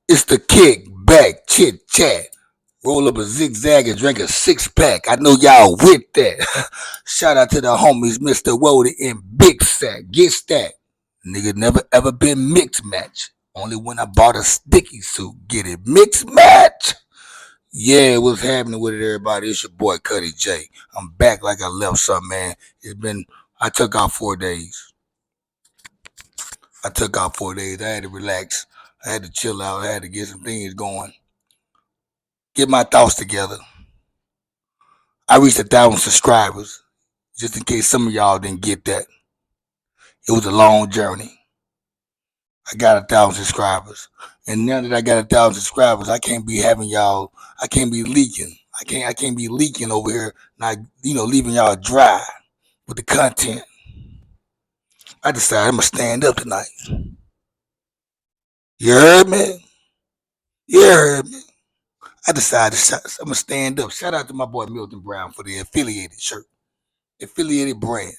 It's the kick back chit chat. Roll up a zigzag and drink a six pack. I know y'all with that. Shout out to the homies, Mr. Wody and Big Sack. Get that. Nigga never ever been mixed match. Only when I bought a sticky suit. Get it mixed match. Yeah, what's happening with it, everybody? It's your boy Cuddy J. I'm back like I left something, man. I took out 4 days. I had to relax. I had to chill out. I had to get some things going. Get my thoughts together. I reached 1,000 subscribers. Just in case some of y'all didn't get that. It was a long journey. I got 1,000 subscribers. And now that I got 1,000 subscribers, I can't be having y'all, I can't be leaking. I can't be leaking over here, not leaving y'all dry with the content. I decided I'm gonna stand up tonight. You heard me? You heard me. I decided I'm gonna stand up. Shout out to my boy Milton Brown for the affiliated shirt. Affiliated brand.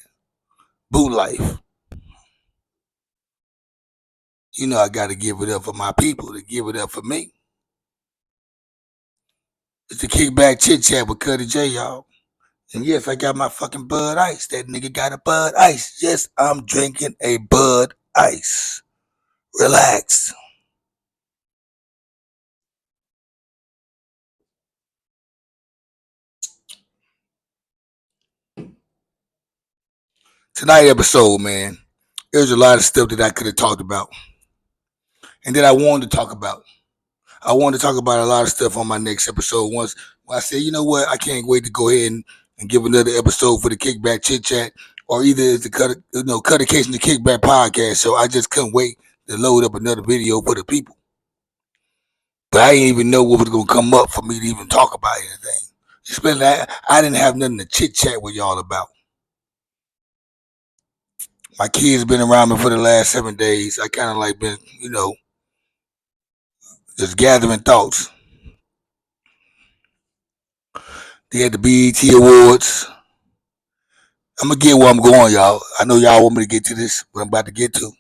Boo Life. You know I gotta give it up for my people to give it up for me. It's the kickback chit chat with Cuddy J, y'all. And yes, I got my fucking Bud Ice. That nigga got a Bud Ice. Yes, I'm drinking a Bud Ice. Relax. Tonight episode, man, there's a lot of stuff that I could have talked about and that I wanted to talk about. I wanted to talk about a lot of stuff on my next episode. Once I said, you know what, I can't wait to go ahead and give another episode for the Kickback Chit Chat, or either the Cut Occasion the Kickback Podcast. So I just couldn't wait to load up another video for the people. But I didn't even know what was gonna come up for me to even talk about anything. Especially I didn't have nothing to chit chat with y'all about. My kids been around me for the last 7 days. I kind of like been, just gathering thoughts. They had the BET Awards. I'm gonna get where I'm going, y'all. I know y'all want me to get to this, what I'm about to get to,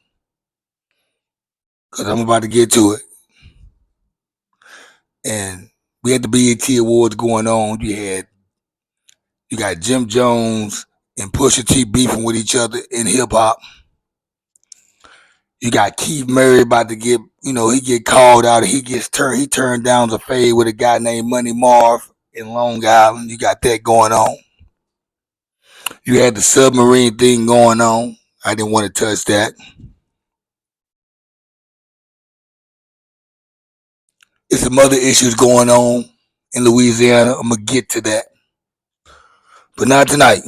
cause I'm about to get to it. And we had the BET Awards going on. You got Jim Jones and Pusha T beefing with each other in hip hop. You got Keith Murray about to get, he get called out. He turned down the fade with a guy named Money Marv in Long Island. You got that going on. You had the submarine thing going on. I didn't want to touch that. There's some other issues going on in Louisiana. I'm gonna get to that, but not tonight.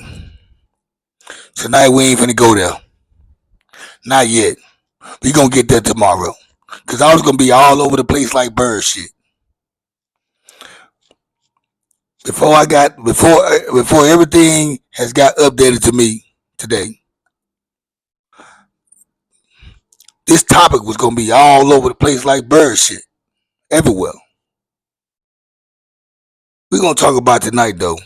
Tonight we ain't finna go there. Not yet. We gonna get there tomorrow. Cause I was gonna be all over the place like bird shit. Before everything has got updated to me today, this topic was gonna be all over the place like bird shit. Everywhere. We're gonna talk about tonight though.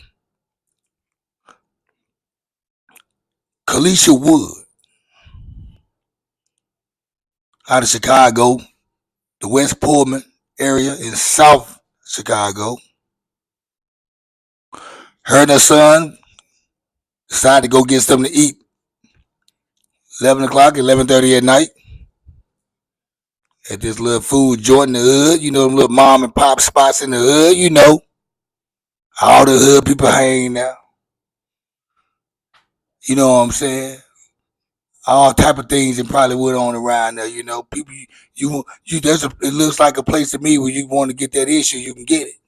Kalisha Wood out of Chicago, the West Pullman area in South Chicago. Her and her son decided to go get something to eat. 11 o'clock, 11:30 at night. At this little food joint in the hood. You know, them little mom and pop spots in the hood. You know, all the hood people hanging out. You know what I'm saying? All type of things and probably went on around there. You know, people, it looks like a place to me where you want to get that issue, you can get it.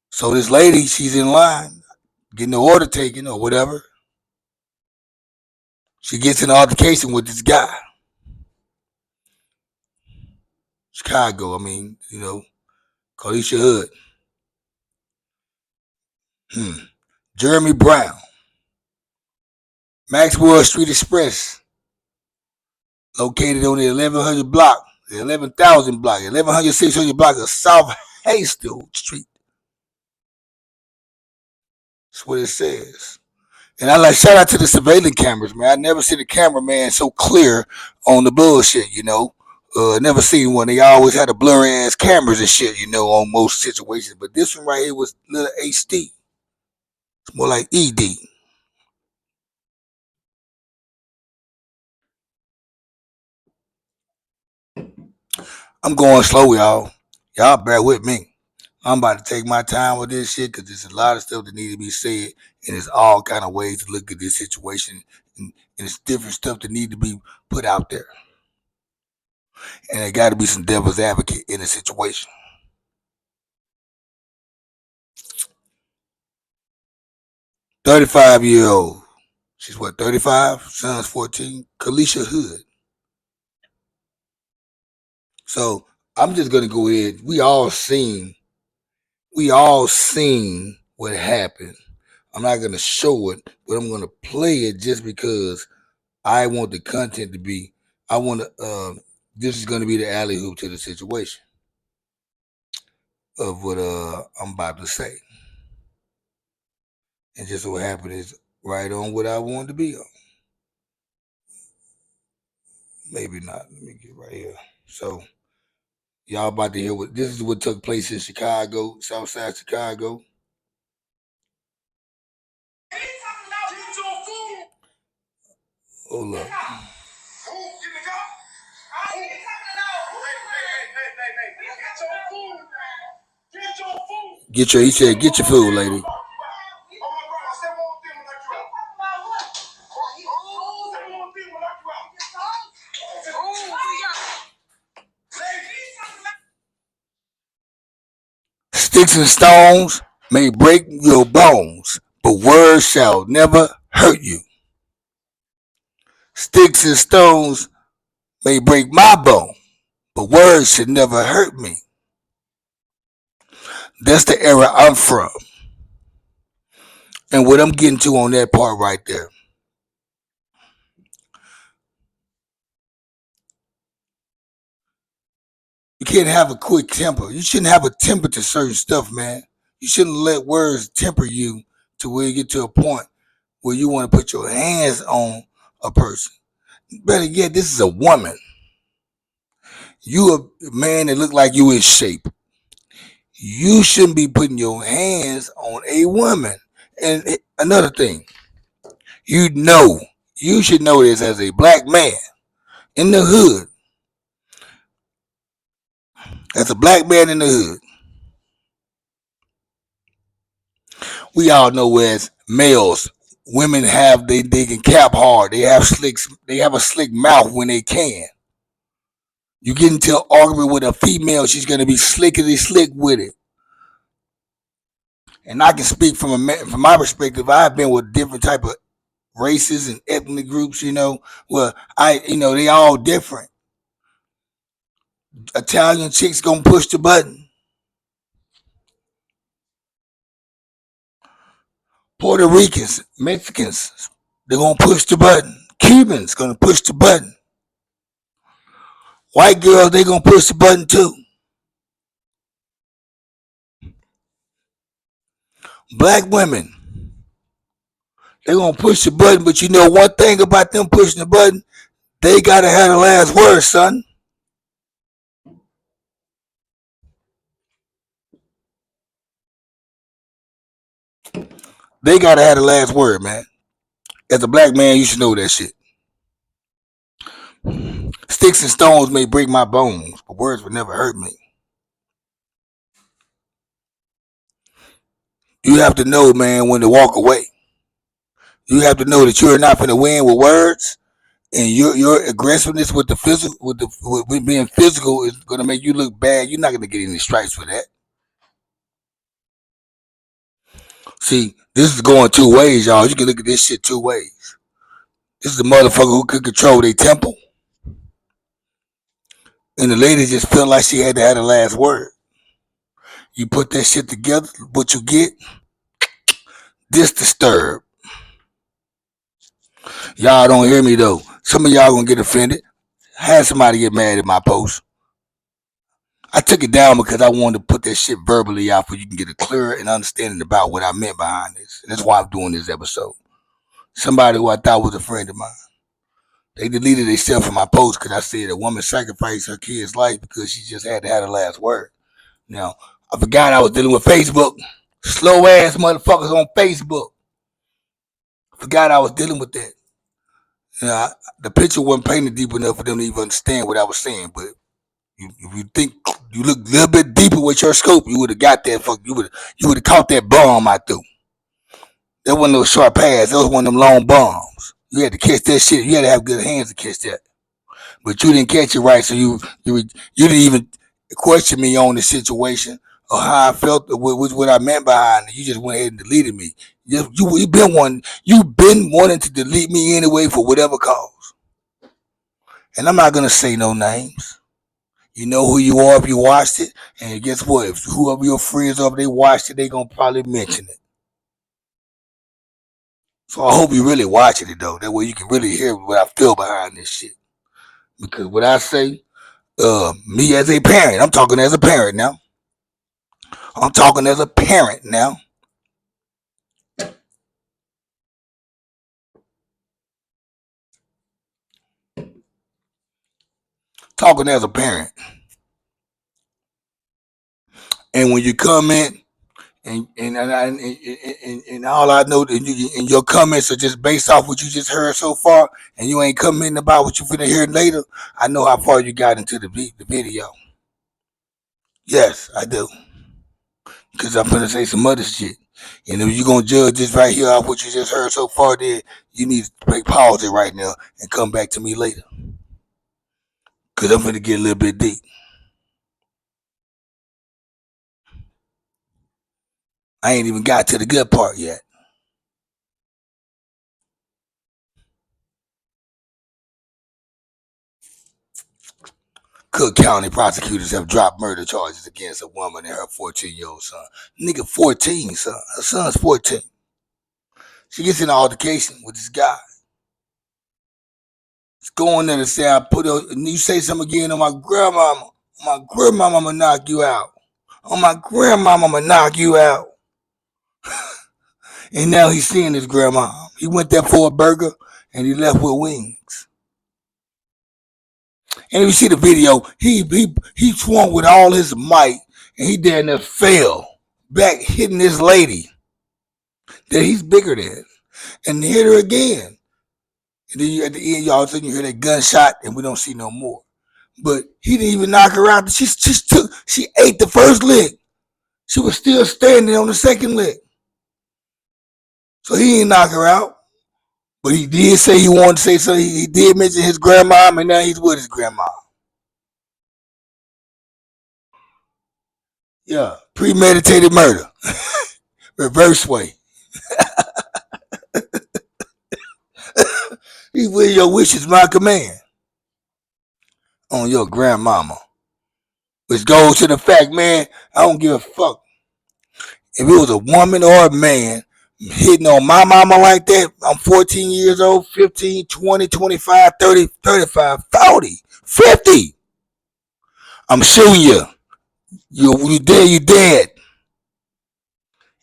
So this lady, she's in line, getting the order taken or whatever. She gets in an altercation with this guy. Chicago, Kalisha Hood. Jeremy Brown. Maxwell Street Express. Located on the 1100 block, the 11,000 block, 1100, 600 block of South Hastings Street. That's what it says. And I like shout out to the surveillance cameras, man. I never seen a cameraman so clear on the bullshit, Never seen one. They always had a blurry ass cameras and shit, on most situations. But this one right here was little HD. It's more like ED. I'm going slow, y'all. Y'all bear with me. I'm about to take my time with this shit because there's a lot of stuff that need to be said, and there's all kind of ways to look at this situation, and it's different stuff that need to be put out there, and there got to be some devil's advocate in the situation. 35-year-old. She's what, 35? Son's 14. Kalisha Hood. So I'm just gonna go ahead. We all seen what happened. I'm not gonna show it, but I'm gonna play it just because I want the content to be. I want to. This is gonna be the alley hoop to the situation of what I'm about to say, and just what happened is right on what I wanted to be on. Maybe not. Let me get right here. So y'all about to hear what this is what took place in Chicago, Southside Chicago. Hold up. He said, get your food, lady. Sticks and stones may break your bones, but words shall never hurt you. Sticks and stones may break my bone, but words should never hurt me. That's the era I'm from. And what I'm getting to on that part right there. You can't have a quick temper. You shouldn't have a temper to certain stuff, man. You shouldn't let words temper you to where you get to a point where you want to put your hands on a person. Better yet, this is a woman. You a man that look like you in shape. You shouldn't be putting your hands on a woman. And another thing, you should know this as a black man in the hood. As a black man in the hood, we all know as males, women have they can cap hard. They have a slick mouth when they can. You get into an argument with a female, she's gonna be slickety slick with it. And I can speak from my perspective. I've been with different type of races and ethnic groups. Well, they all different. Italian chicks gonna push the button. Puerto Ricans, Mexicans, they're gonna push the button. Cubans gonna push the button. White girls, they gonna push the button too. Black women, they gonna push the button, but you know one thing about them pushing the button, they gotta have the last word, son. They gotta have the last word, man. As a black man, you should know that shit. Sticks and stones may break my bones, but words would never hurt me. You have to know, man, when to walk away. You have to know that you're not going to win with words, and your aggressiveness with the physical, with being physical, is going to make you look bad. You're not going to get any stripes for that. See, this is going two ways, y'all. You can look at this shit two ways. This is the motherfucker who could control their temple, and the lady just felt like she had to have the last word. You put that shit together, what you get, this disturb. Y'all don't hear me though. Some of y'all gonna get offended. I had somebody get mad at my post. I took it down because I wanted to put that shit verbally out so you can get a clearer and understanding about what I meant behind this. And that's why I'm doing this episode. Somebody who I thought was a friend of mine. They deleted themselves from my post because I said a woman sacrificed her kid's life because she just had to have the last word. Now, I forgot I was dealing with Facebook. Slow ass motherfuckers on Facebook. I forgot I was dealing with that. You know, the picture wasn't painted deep enough for them to even understand what I was saying. But if you think you look a little bit deeper with your scope, you would have got that. You would have caught that bomb I threw. That wasn't no sharp pass. That was one of them long bombs. You had to catch that shit. You had to have good hands to catch that. But you didn't catch it right, so you didn't even question me on the situation or how I felt, what I meant behind it. You just went ahead and deleted me. You've been wanting to delete me anyway for whatever cause. And I'm not gonna say no names. You know who you are if you watched it, and guess what? If whoever your friends are, if they watched it, they gonna probably mention it. So I hope you really watching it though. That way you can really hear what I feel behind this shit. Because what I say, me as a parent, I'm talking as a parent now. I'm talking as a parent now. Talking as a parent. And when you comment and all I know and your comments are just based off what you just heard so far, and you ain't commenting about what you finna hear later, I know how far you got into the video. Yes, I do. Because I'm finna say some other shit. And if you're gonna judge this right here off what you just heard so far, then you need to pause it right now and come back to me later. Because I'm finna get a little bit deep. I ain't even got to the good part yet. Cook County prosecutors have dropped murder charges against a woman and her 14-year-old son. Nigga, 14, son. Her son's 14. She gets in an altercation with this guy. It's going there to say, you say something again on my grandmama. On my grandmama, I'm gonna knock you out. On my grandmama, I'm gonna knock you out. And now he's seeing his grandma. He went there for a burger and he left with wings. And if you see the video, he swung with all his might and he down there fell back hitting this lady that he's bigger than and hit her again. And then at the end, y'all sudden you hear that gunshot and we don't see no more. But he didn't even knock her out. She ate the first lick. She was still standing on the second lick. So he didn't knock her out. But he did say he wanted to say something. He did mention his grandma, and now he's with his grandma. Yeah, premeditated murder. Reverse way. He with your wishes, my command. On your grandmama. Which goes to the fact, man, I don't give a fuck. If it was a woman or a man hitting on my mama like that, I'm 14 years old, 15, 20, 25, 30, 35, 40, 50. I'm shooting you. You dead, you dead.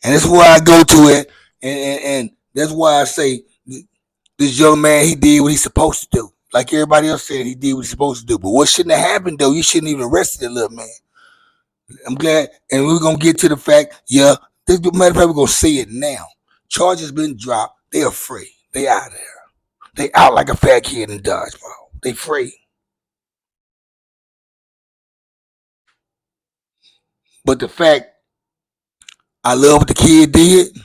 And that's why I go to it. And that's why I say this young man, he did what he's supposed to do. Like everybody else said, he did what he's supposed to do. But what shouldn't have happened, though, you shouldn't even arrested the little man. I'm glad. And we're going to get to the fact, yeah, this matter of fact, we're going to say it now. Charges been dropped. They are free. They out there. They out like a fat kid in dodgeball. They free. But the fact, I love what the kid did.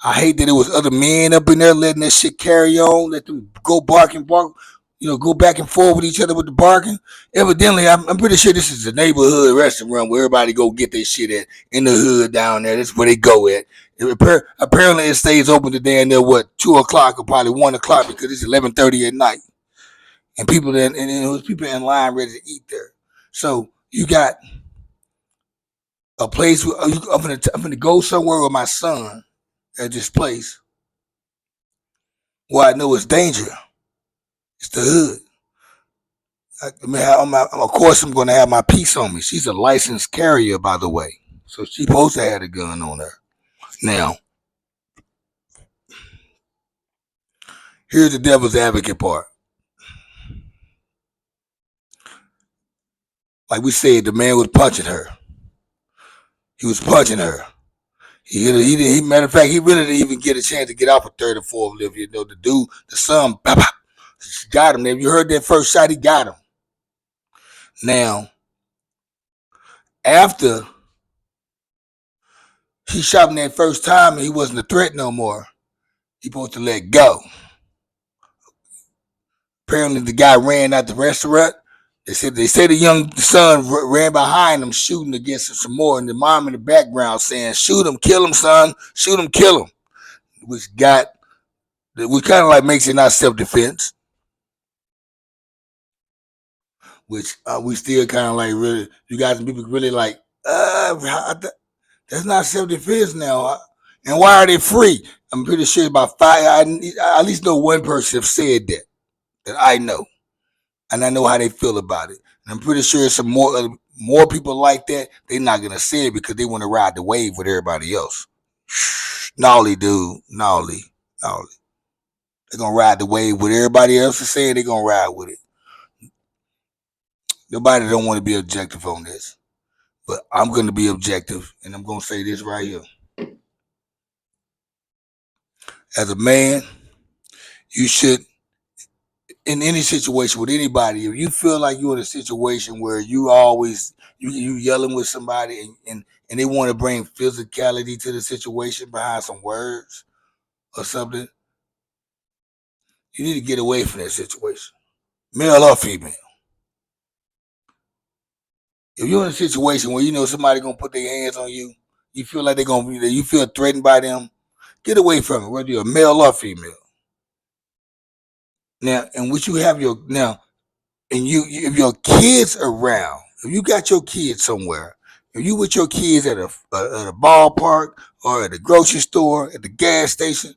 I hate that it was other men up in there letting that shit carry on, let them go bark, go back and forth with each other with the barking. Evidently, I'm pretty sure this is a neighborhood restaurant where everybody go get their shit at in the hood down there. That's where they go at. Apparently, it stays open today and they're 2 o'clock or probably 1 o'clock because it's 11:30 at night, and people there's people in line ready to eat there. So you got a place where I'm gonna go somewhere with my son at this place where I know it's danger. It's the hood. Of course, I'm going to have my piece on me. She's a licensed carrier, by the way. So she's supposed to have a gun on her. Now, here's the devil's advocate part. Like we said, the man was punching her. He was punching her. Matter of fact, he really didn't even get a chance to get off a third or fourth lift. You know, the dude, the son, got him. If you heard that first shot, he got him. Now, after he shot him that first time and he wasn't a threat no more, he supposed to let go. Apparently, the guy ran out the restaurant. They said the young son ran behind him, shooting against him some more, and the mom in the background saying, "Shoot him, kill him, son. Shoot him, kill him." Which kind of like makes it not self-defense. Which we still kind of like really, you guys and people really like, that's not self-defense now. And why are they free? I'm pretty sure about five. I at least know one person have said that I know, and I know how they feel about it. And I'm pretty sure some more people like that. They're not gonna say it because they want to ride the wave with everybody else. Gnarly, dude, gnarly. They're gonna ride the wave with everybody else is saying. They're gonna ride with it. Nobody don't want to be objective on this, but I'm gonna be objective, and I'm gonna say this right here. As a man, you should, in any situation with anybody, if you feel like you're in a situation where you always you yelling with somebody and they want to bring physicality to the situation behind some words or something, you need to get away from that situation, male or female. If you're in a situation where you know somebody gonna put their hands on you, you feel like they're gonna be there, you feel threatened by them, get away from it, whether you're a male or female. Now, and what you have your now, and if your kids around, if you got your kids somewhere, if you with your kids at a ballpark or at a grocery store, at the gas station,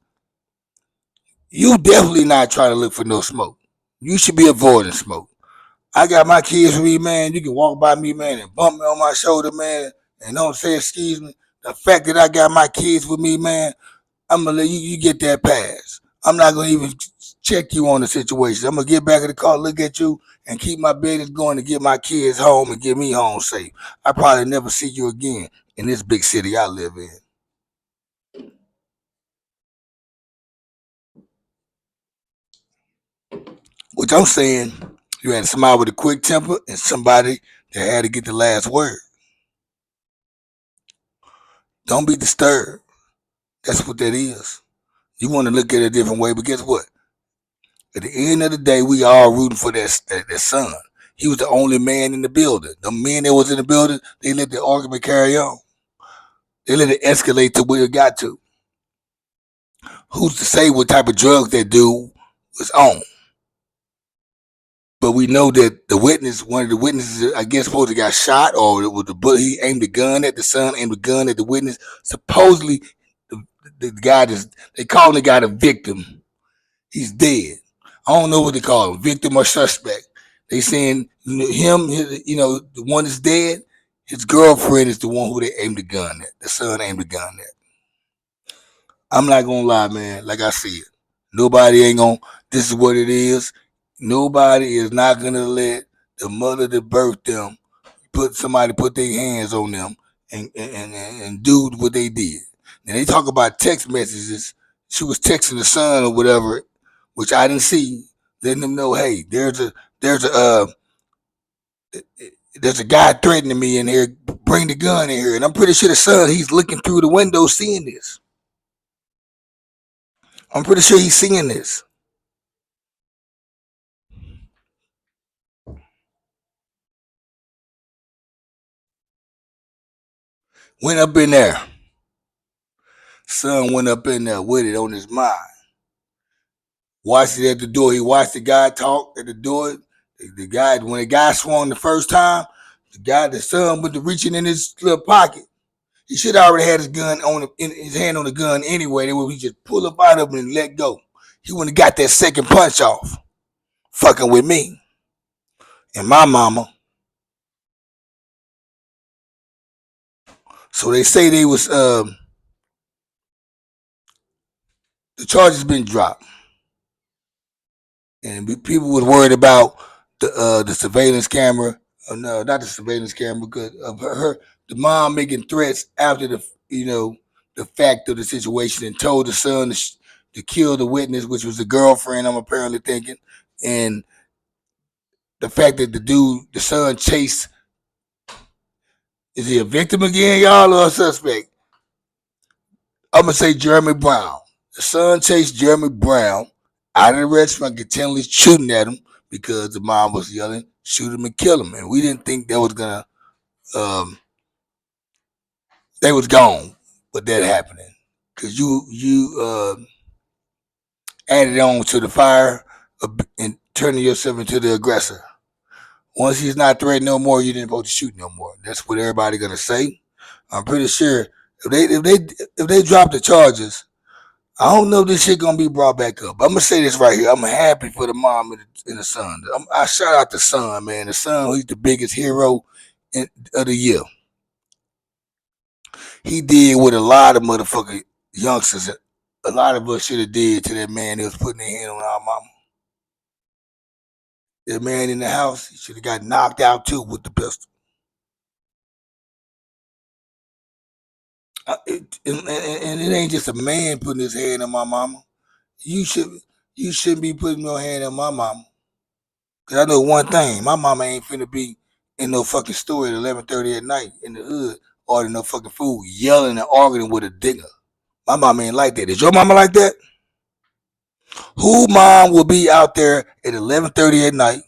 you definitely not trying to look for no smoke. You should be avoiding smoke. I got my kids with me, man. You can walk by me, man, and bump me on my shoulder, man, and don't say excuse me. The fact that I got my kids with me, man, I'm gonna let you get that pass. I'm not gonna even check you on the situation. I'm gonna get back in the car, look at you, and keep my business going to get my kids home and get me home safe. I probably never see you again in this big city I live in. Which I'm saying, you had somebody with a quick temper and somebody that had to get the last word. Don't be disturbed. That's what that is. You want to look at it a different way, but guess what? At the end of the day, we all rooting for that son. He was the only man in the building. The men that was in the building, they let the argument carry on. They let it escalate to where it got to. Who's to say what type of drugs that dude was on? But we know that one of the witnesses, I guess, supposed to got shot, or it was he aimed a gun at the son, aimed a gun at the witness. Supposedly, the guy they call the guy the victim. He's dead. I don't know what they call him, victim or suspect. They saying him, the one that's dead. His girlfriend is the one who they aimed the gun at. The son aimed the gun at. I'm not gonna lie, man. Like I said, nobody ain't gonna. This is what it is. Nobody is not gonna let the mother that birthed them put their hands on them and do what they did. And they talk about text messages. She was texting the son or whatever, which I didn't see, letting them know, hey, there's a there's a guy threatening me in here. Bring the gun in here, and I'm pretty sure the son he's looking through the window seeing this. I'm pretty sure he's seeing this. Went up in there. Son went up in there with it on his mind. Watched it at the door. He watched the guy talk at the door. The guy, when the guy swung the first time, the son went to reaching in his little pocket. He should have already had his gun in his hand on the gun anyway. They would just pull up out of him and let go. He wouldn't have got that second punch off. Fucking with me and my mama. So they say the charges been dropped, and people was worried about the surveillance camera Oh no, not the surveillance camera, because of the mom making threats after the fact of the situation, and told the son to kill the witness, which was the girlfriend. I'm apparently thinking, and the fact that the son chased, is he a victim again, y'all, or a suspect? I'm gonna say Jeremy Brown. The son chased Jeremy Brown out of the restaurant, continually shooting at him because the mom was yelling, "Shoot him and kill him," and we didn't think that was gonna um, they was gone, but that happening because you added on to the fire and turning yourself into the aggressor. Once he's not threatened no more, you didn't supposed to shoot no more. That's what everybody gonna say. I'm pretty sure if they drop the charges, I don't know if this shit gonna be brought back up. I'm gonna say this right here. I'm happy for the mom and the son. I shout out the son, man. The son, he's the biggest hero of the year. He did what a lot of motherfucking youngsters, a lot of us should have did to that man that was putting their hand on our mama. That man in the house, he should have got knocked out too with the pistol. And it ain't just a man putting his hand on my mama. You should you shouldn't be putting your hand on my mama. Cause I know one thing, my mama ain't finna be in no fucking store at 11:30 at night in the hood ordering no fucking food, yelling and arguing with a digger. My mama ain't like that. Is your mama like that? Who mom will be out there at 11:30 at night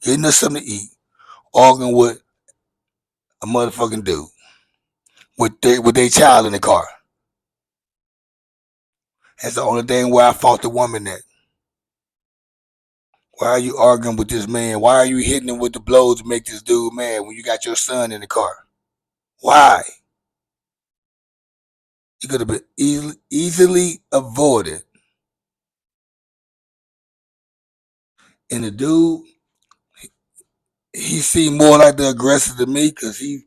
getting us something to eat, arguing with a motherfucking dude with their child in the car? That's the only thing where I fought the woman at. Why are you arguing with this man? Why are you hitting him with the blows to make this dude mad when you got your son in the car? Why? You could have been easily avoided. And the dude, he seemed more like the aggressor to me because he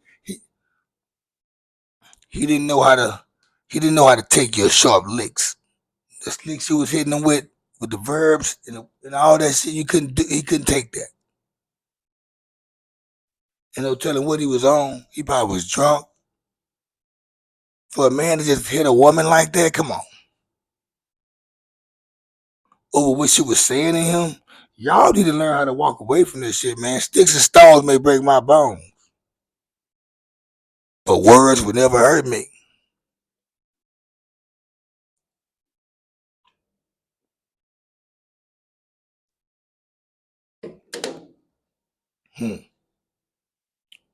didn't know how to take your sharp licks. The slicks he was hitting him with the verbs and all that shit, he couldn't take that. And no telling what he was on. He probably was drunk. For a man to just hit a woman like that, come on. Over what she was saying to him, y'all need to learn how to walk away from this shit, man. Sticks and stones may break my bones, but words would never hurt me. Hmm.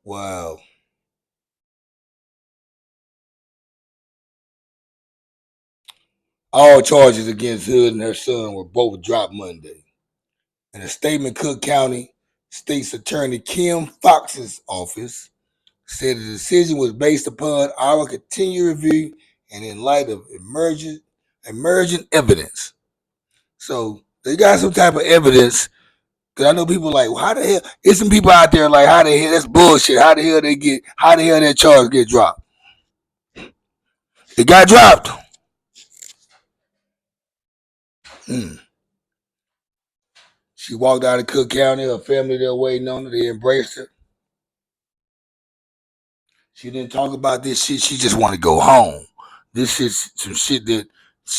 Wow. All charges against Hood and her son were both dropped Monday. In a statement, Cook County State's Attorney Kim Fox's office said the decision was based upon our continued review and in light of emergent evidence. So they got some type of evidence. Cause I know people like, well, how the hell? There's some people out there like, how the hell? That's bullshit. How the hell that charge get dropped? It got dropped. Hmm. She walked out of Cook County. Her family there waiting on her. They embraced her. She didn't talk about this shit. She just want to go home. This is some shit that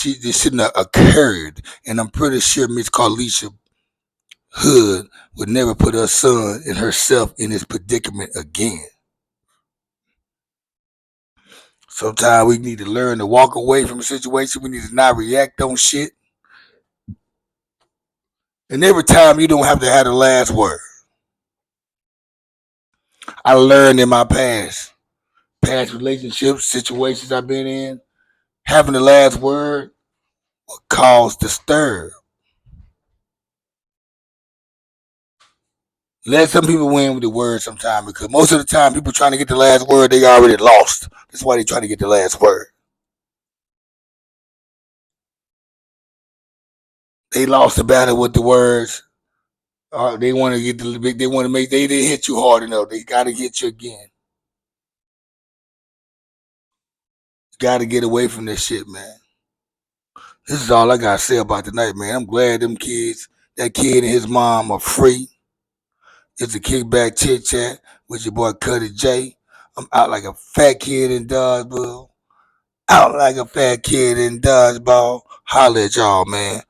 this shouldn't have occurred. And I'm pretty sure Miss Carlisha Hood would never put her son and herself in this predicament again. Sometimes we need to learn to walk away from a situation. We need to not react on shit. And every time you don't have to have the last word. I learned in my past relationships, situations I've been in, having the last word will cause disturb. Let some people win with the word sometimes because most of the time people trying to get the last word, they already lost. That's why they trying to get the last word. They lost the battle with the words. They want to get they want to make they didn't hit you hard enough. They got to hit you again. Got to get away from this shit, man. This is all I got to say about tonight, man. I'm glad that kid and his mom are free. It's a kickback chit chat with your boy Cuddy J. I'm out like a fat kid in dodgeball. Out like a fat kid in dodgeball. Holla at y'all, man.